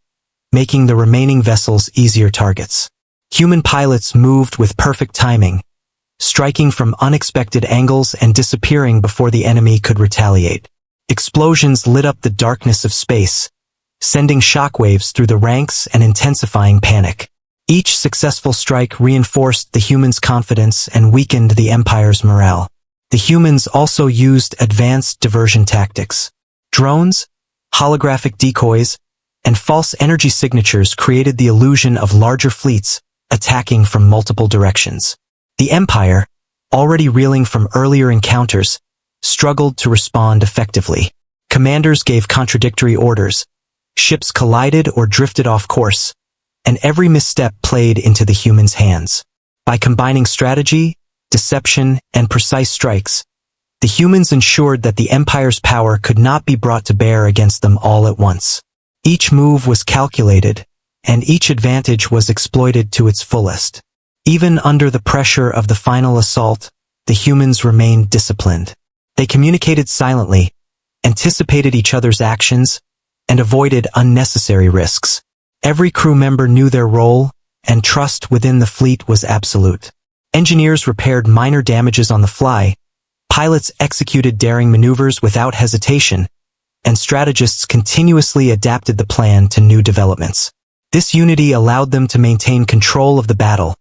making the remaining vessels easier targets. Human pilots moved with perfect timing, striking from unexpected angles and disappearing before the enemy could retaliate. Explosions lit up the darkness of space, sending shockwaves through the ranks and intensifying panic. Each successful strike reinforced the humans' confidence and weakened the Empire's morale. The humans also used advanced diversion tactics. Drones, holographic decoys, and false energy signatures created the illusion of larger fleets attacking from multiple directions. The Empire, already reeling from earlier encounters, struggled to respond effectively. Commanders gave contradictory orders, ships collided or drifted off course, and every misstep played into the humans' hands. By combining strategy, deception, and precise strikes, the humans ensured that the Empire's power could not be brought to bear against them all at once. Each move was calculated, and each advantage was exploited to its fullest. Even under the pressure of the final assault, the humans remained disciplined. They communicated silently, anticipated each other's actions, and avoided unnecessary risks. Every crew member knew their role, and trust within the fleet was absolute. Engineers repaired minor damages on the fly, Pilots executed daring maneuvers without hesitation, and strategists continuously adapted the plan to new developments. This unity allowed them to maintain control of the battle,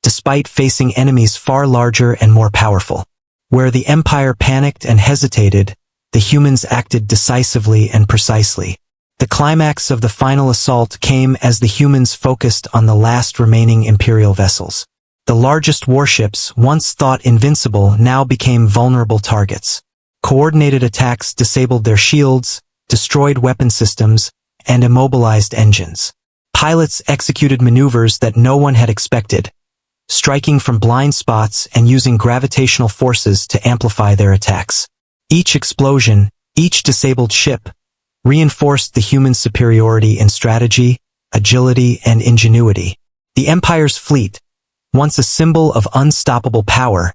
despite facing enemies far larger and more powerful. Where the Empire panicked and hesitated, the humans acted decisively and precisely. The climax of the final assault came as the humans focused on the last remaining Imperial vessels. The largest warships, once thought invincible, now became vulnerable targets. Coordinated attacks disabled their shields, destroyed weapon systems, and immobilized engines. Pilots executed maneuvers that no one had expected, striking from blind spots and using gravitational forces to amplify their attacks. Each explosion, each disabled ship, reinforced the human superiority in strategy, agility, and ingenuity. The Empire's fleet, once a symbol of unstoppable power,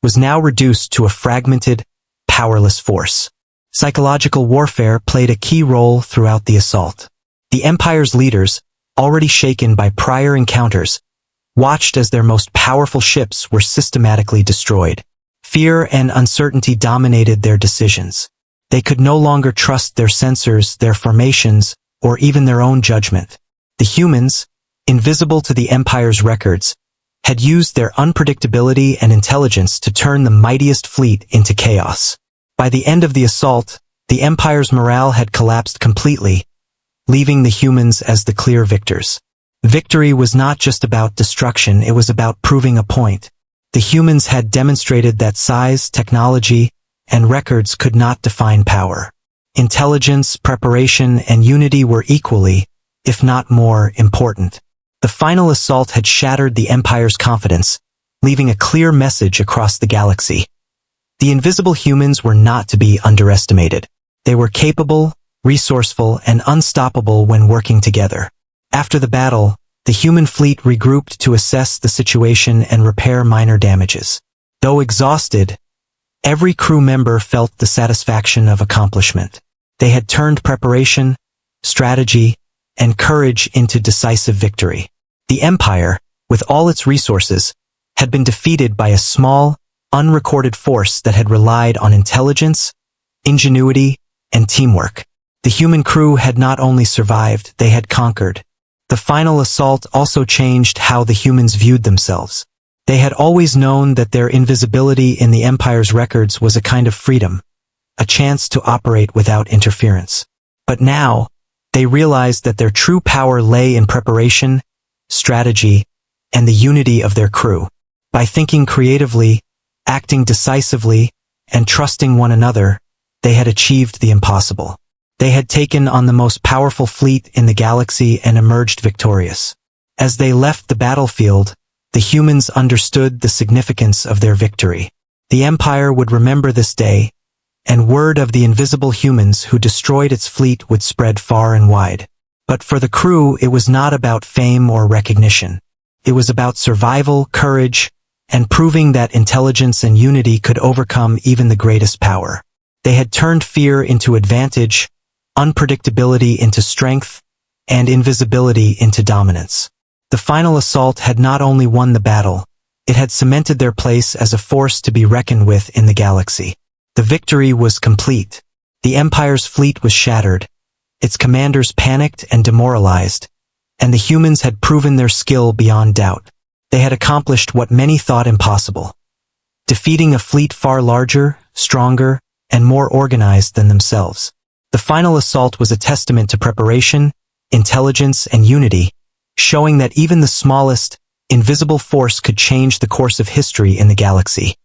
was now reduced to a fragmented, powerless force. Psychological warfare played a key role throughout the assault. The Empire's leaders, already shaken by prior encounters, watched as their most powerful ships were systematically destroyed. Fear and uncertainty dominated their decisions. They could no longer trust their sensors, their formations, or even their own judgment. The humans, invisible to the Empire's records, had used their unpredictability and intelligence to turn the mightiest fleet into chaos. By the end of the assault, the Empire's morale had collapsed completely, leaving the humans as the clear victors. Victory was not just about destruction, it was about proving a point. The humans had demonstrated that size, technology, and records could not define power. Intelligence, preparation, and unity were equally, if not more, important. The final assault had shattered the Empire's confidence, leaving a clear message across the galaxy. The invisible humans were not to be underestimated. They were capable, resourceful, and unstoppable when working together. After the battle, the human fleet regrouped to assess the situation and repair minor damages. Though exhausted, every crew member felt the satisfaction of accomplishment. They had turned preparation, strategy, and courage into decisive victory. The Empire, with all its resources, had been defeated by a small, unrecorded force that had relied on intelligence, ingenuity, and teamwork. The human crew had not only survived, they had conquered. The final assault also changed how the humans viewed themselves. They had always known that their invisibility in the Empire's records was a kind of freedom, a chance to operate without interference. But now, they realized that their true power lay in preparation, strategy, and the unity of their crew. By thinking creatively, acting decisively, and trusting one another, they had achieved the impossible. They had taken on the most powerful fleet in the galaxy and emerged victorious. As they left the battlefield, the humans understood the significance of their victory. The Empire would remember this day, and word of the invisible humans who destroyed its fleet would spread far and wide. But for the crew, it was not about fame or recognition. It was about survival, courage, and proving that intelligence and unity could overcome even the greatest power. They had turned fear into advantage, unpredictability into strength, and invisibility into dominance. The final assault had not only won the battle, it had cemented their place as a force to be reckoned with in the galaxy. The victory was complete. The Empire's fleet was shattered, its commanders panicked and demoralized, and the humans had proven their skill beyond doubt. They had accomplished what many thought impossible, defeating a fleet far larger, stronger, and more organized than themselves. The final assault was a testament to preparation, intelligence, and unity, showing that even the smallest, invisible force could change the course of history in the galaxy.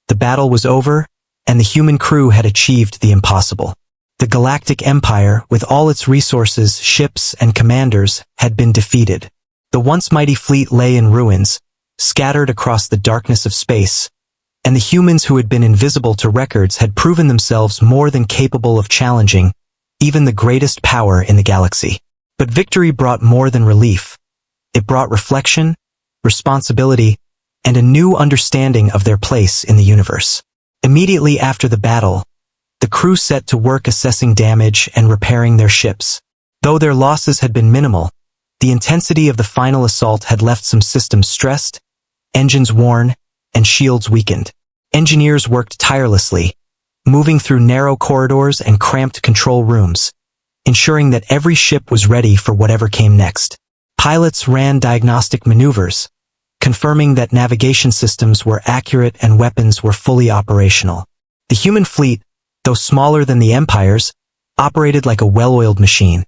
The battle was over, and the human crew had achieved the impossible. The Galactic Empire, with all its resources, ships, and commanders, had been defeated. The once mighty fleet lay in ruins, scattered across the darkness of space, and the humans who had been invisible to records had proven themselves more than capable of challenging even the greatest power in the galaxy. But victory brought more than relief. It brought reflection, responsibility, and a new understanding of their place in the universe. Immediately after the battle, the crew set to work assessing damage and repairing their ships. Though their losses had been minimal, the intensity of the final assault had left some systems stressed, engines worn, and shields weakened. Engineers worked tirelessly, moving through narrow corridors and cramped control rooms, ensuring that every ship was ready for whatever came next. Pilots ran diagnostic maneuvers, confirming that navigation systems were accurate and weapons were fully operational. The human fleet, though smaller than the Empire's, operated like a well-oiled machine,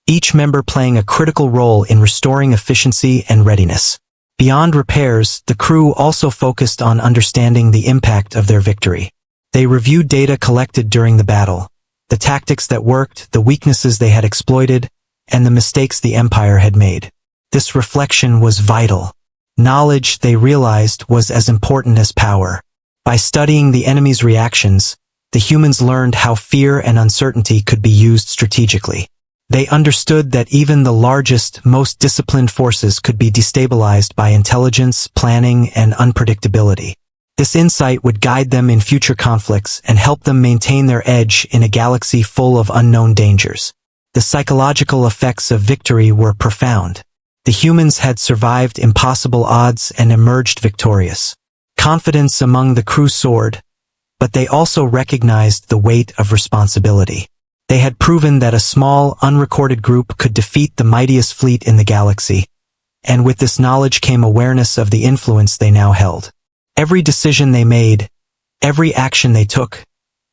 each member playing a critical role in restoring efficiency and readiness. Beyond repairs, the crew also focused on understanding the impact of their victory. They reviewed data collected during the battle, the tactics that worked, the weaknesses they had exploited, and the mistakes the Empire had made. This reflection was vital. Knowledge, they realized, was as important as power. By studying the enemy's reactions, the humans learned how fear and uncertainty could be used strategically. They understood that even the largest, most disciplined forces could be destabilized by intelligence, planning, and unpredictability. This insight would guide them in future conflicts and help them maintain their edge in a galaxy full of unknown dangers. The psychological effects of victory were profound. The humans had survived impossible odds and emerged victorious. Confidence among the crew soared, but they also recognized the weight of responsibility. They had proven that a small, unrecorded group could defeat the mightiest fleet in the galaxy, and with this knowledge came awareness of the influence they now held. Every decision they made, every action they took,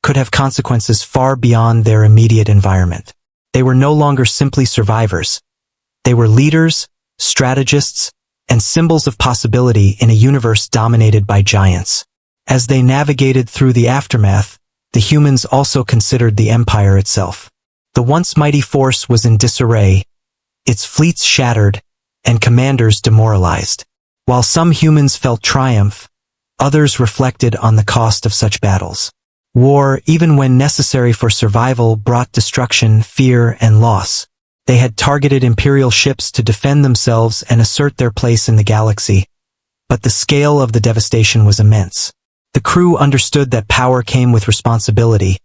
could have consequences far beyond their immediate environment. They were no longer simply survivors. They were leaders, strategists, and symbols of possibility in a universe dominated by giants. As they navigated through the aftermath, the humans also considered the Empire itself. The once mighty force was in disarray, its fleets shattered, and commanders demoralized. While some humans felt triumph, others reflected on the cost of such battles. War, even when necessary for survival, brought destruction, fear, and loss. They had targeted Imperial ships to defend themselves and assert their place in the galaxy, but the scale of the devastation was immense. The crew understood that power came with responsibility,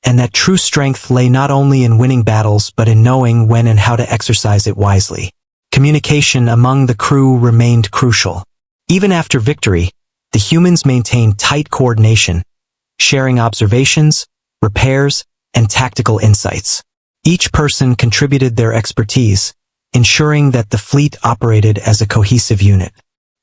and that true strength lay not only in winning battles but in knowing when and how to exercise it wisely. Communication among the crew remained crucial. Even after victory, the humans maintained tight coordination, sharing observations, repairs, and tactical insights. Each person contributed their expertise, ensuring that the fleet operated as a cohesive unit.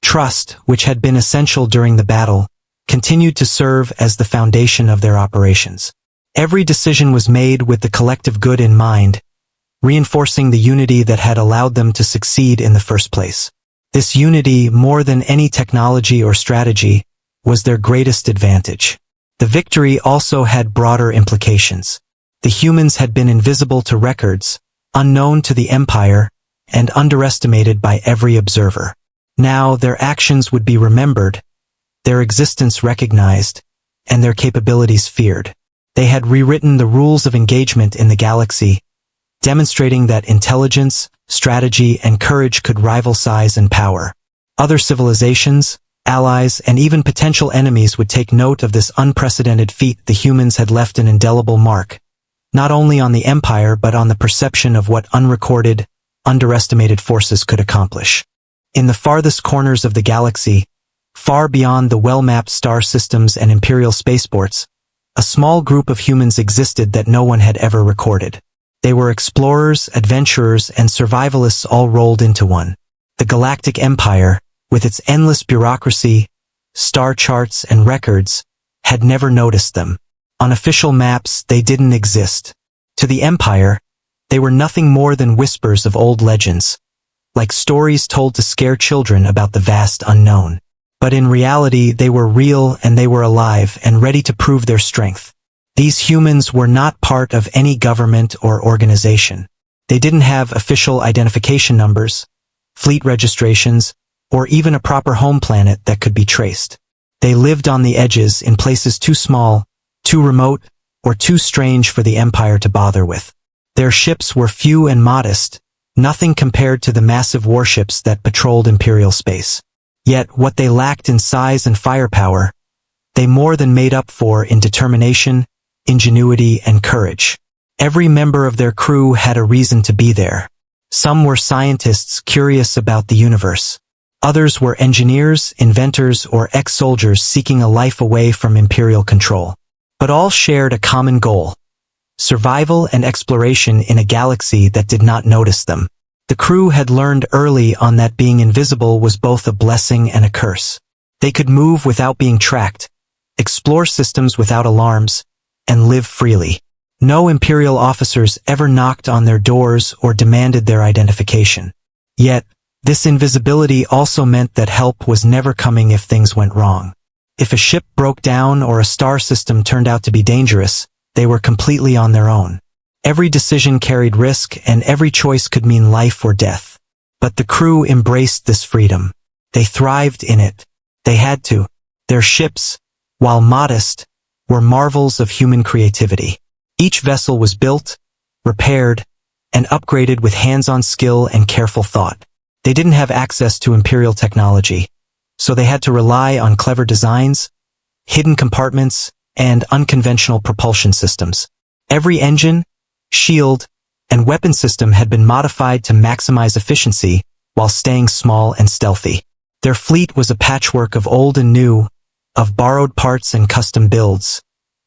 Trust, which had been essential during the battle, continued to serve as the foundation of their operations. Every decision was made with the collective good in mind, reinforcing the unity that had allowed them to succeed in the first place. This unity, more than any technology or strategy, was their greatest advantage. The victory also had broader implications. The humans had been invisible to records, unknown to the Empire, and underestimated by every observer. Now their actions would be remembered, their existence recognized, and their capabilities feared. They had rewritten the rules of engagement in the galaxy, demonstrating that intelligence, strategy, and courage could rival size and power. Other civilizations, allies, and even potential enemies would take note of this unprecedented feat. The humans had left an indelible mark, not only on the Empire but on the perception of what unrecorded, underestimated forces could accomplish. In the farthest corners of the galaxy, far beyond the well-mapped star systems and Imperial spaceports, a small group of humans existed that no one had ever recorded. They were explorers, adventurers, and survivalists all rolled into one. The Galactic Empire, with its endless bureaucracy, star charts, and records, had never noticed them. On official maps, they didn't exist. To the Empire, they were nothing more than whispers of old legends, like stories told to scare children about the vast unknown. But in reality, they were real and they were alive and ready to prove their strength. These humans were not part of any government or organization. They didn't have official identification numbers, fleet registrations, or even a proper home planet that could be traced. They lived on the edges in places too small, too remote, or too strange for the Empire to bother with. Their ships were few and modest, nothing compared to the massive warships that patrolled Imperial space. Yet what they lacked in size and firepower, they more than made up for in determination, ingenuity, and courage. Every member of their crew had a reason to be there. Some were scientists curious about the universe. Others were engineers, inventors, or ex-soldiers seeking a life away from imperial control. But all shared a common goal: survival and exploration in a galaxy that did not notice them. The crew had learned early on that being invisible was both a blessing and a curse. They could move without being tracked, explore systems without alarms, and live freely. No imperial officers ever knocked on their doors or demanded their identification. Yet, this invisibility also meant that help was never coming if things went wrong. If a ship broke down or a star system turned out to be dangerous, they were completely on their own. Every decision carried risk, and every choice could mean life or death. But the crew embraced this freedom. They thrived in it. They had to. Their ships, while modest, were marvels of human creativity. Each vessel was built, repaired, and upgraded with hands-on skill and careful thought. They didn't have access to imperial technology, so they had to rely on clever designs, hidden compartments, and unconventional propulsion systems. Every engine, shield, and weapon system had been modified to maximize efficiency while staying small and stealthy. Their fleet was a patchwork of old and new, of borrowed parts and custom builds.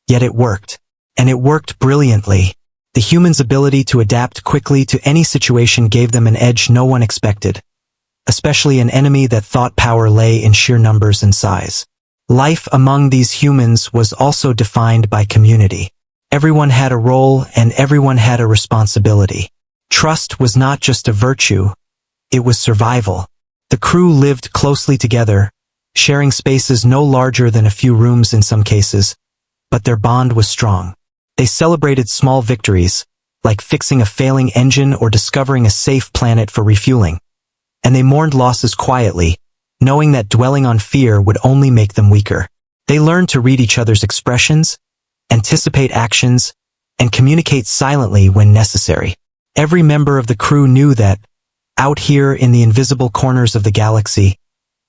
Yet it worked. And it worked brilliantly. The humans' ability to adapt quickly to any situation gave them an edge no one expected, especially an enemy that thought power lay in sheer numbers and size. Life among these humans was also defined by community. Everyone had a role and everyone had a responsibility. Trust was not just a virtue, it was survival. The crew lived closely together, sharing spaces no larger than a few rooms in some cases, but their bond was strong. They celebrated small victories, like fixing a failing engine or discovering a safe planet for refueling. And they mourned losses quietly, knowing that dwelling on fear would only make them weaker. They learned to read each other's expressions, anticipate actions, and communicate silently when necessary. Every member of the crew knew that, out here in the invisible corners of the galaxy,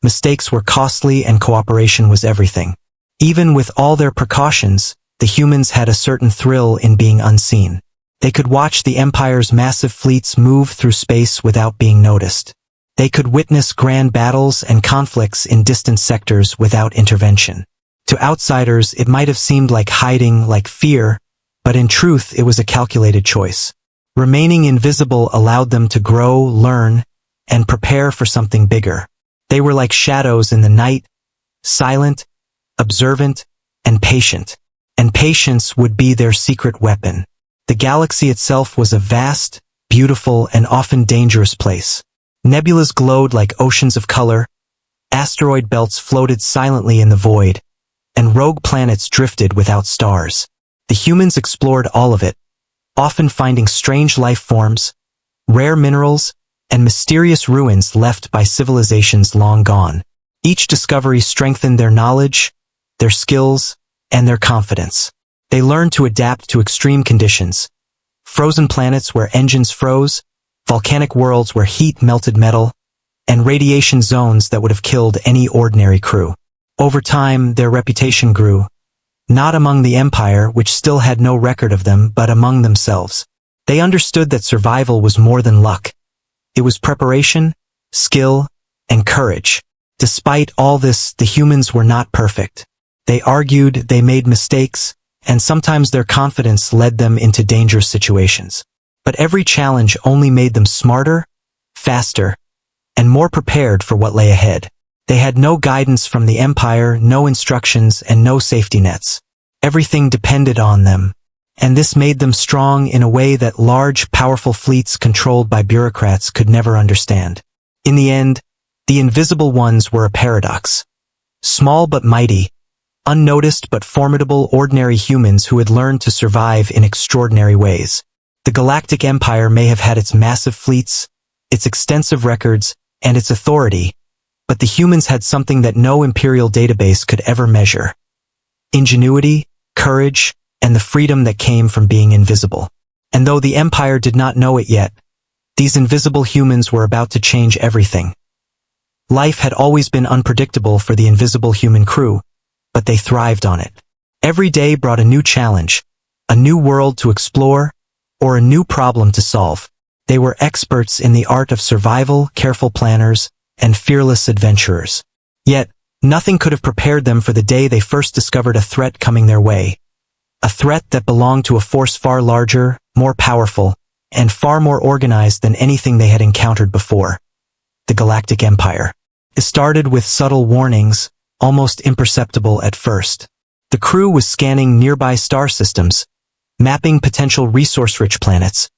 mistakes were costly and cooperation was everything. Even with all their precautions, the humans had a certain thrill in being unseen. They could watch the Empire's massive fleets move through space without being noticed. They could witness grand battles and conflicts in distant sectors without intervention. To outsiders, it might have seemed like hiding, like fear, but in truth, it was a calculated choice. Remaining invisible allowed them to grow, learn, and prepare for something bigger. They were like shadows in the night, silent, observant, and patient. And patience would be their secret weapon. The galaxy itself was a vast, beautiful, and often dangerous place. Nebulas glowed like oceans of color, asteroid belts floated silently in the void, and rogue planets drifted without stars. The humans explored all of it, often finding strange life forms, rare minerals, and mysterious ruins left by civilizations long gone. Each discovery strengthened their knowledge, their skills, and their confidence. They learned to adapt to extreme conditions. Frozen planets where engines froze, volcanic worlds where heat melted metal, and radiation zones that would have killed any ordinary crew. Over time, their reputation grew, not among the Empire, which still had no record of them, but among themselves. They understood that survival was more than luck. It was preparation, skill, and courage. Despite all this, the humans were not perfect. They argued, they made mistakes, and sometimes their confidence led them into dangerous situations. But every challenge only made them smarter, faster, and more prepared for what lay ahead. They had no guidance from the Empire, no instructions, and no safety nets. Everything depended on them, and this made them strong in a way that large, powerful fleets controlled by bureaucrats could never understand. In the end, the Invisible Ones were a paradox. Small but mighty, unnoticed but formidable ordinary humans who had learned to survive in extraordinary ways. The Galactic Empire may have had its massive fleets, its extensive records, and its authority, but the humans had something that no imperial database could ever measure: ingenuity, courage, and the freedom that came from being invisible. And though the Empire did not know it yet, these invisible humans were about to change everything. Life had always been unpredictable for the invisible human crew, but they thrived on it. Every day brought a new challenge, a new world to explore, or a new problem to solve. They were experts in the art of survival, careful planners, and fearless adventurers. Yet, nothing could have prepared them for the day they first discovered a threat coming their way. A threat that belonged to a force far larger, more powerful, and far more organized than anything they had encountered before. The Galactic Empire. It started with subtle warnings, almost imperceptible at first. The crew was scanning nearby star systems, mapping potential resource-rich planets,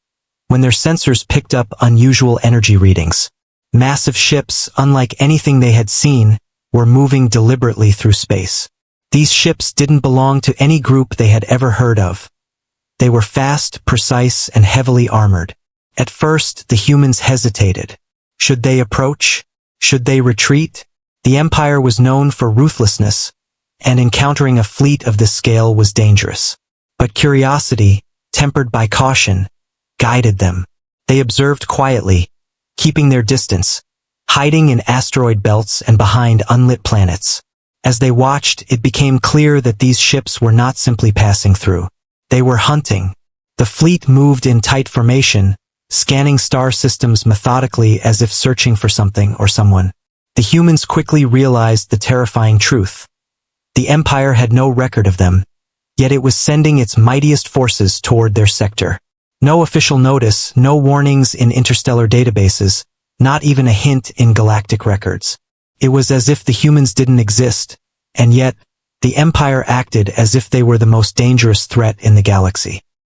when their sensors picked up unusual energy readings. Massive ships, unlike anything they had seen, were moving deliberately through space. These ships didn't belong to any group they had ever heard of. They were fast, precise, and heavily armored. At first, the humans hesitated. Should they approach? Should they retreat? The Empire was known for ruthlessness, and encountering a fleet of this scale was dangerous. But curiosity, tempered by caution, guided them. They observed quietly, keeping their distance, hiding in asteroid belts and behind unlit planets. As they watched, it became clear that these ships were not simply passing through. They were hunting. The fleet moved in tight formation, scanning star systems methodically as if searching for something or someone. The humans quickly realized the terrifying truth. The Empire had no record of them, yet it was sending its mightiest forces toward their sector. No official notice, no warnings in interstellar databases, not even a hint in galactic records. It was as if the humans didn't exist, and yet, the Empire acted as if they were the most dangerous threat in the galaxy.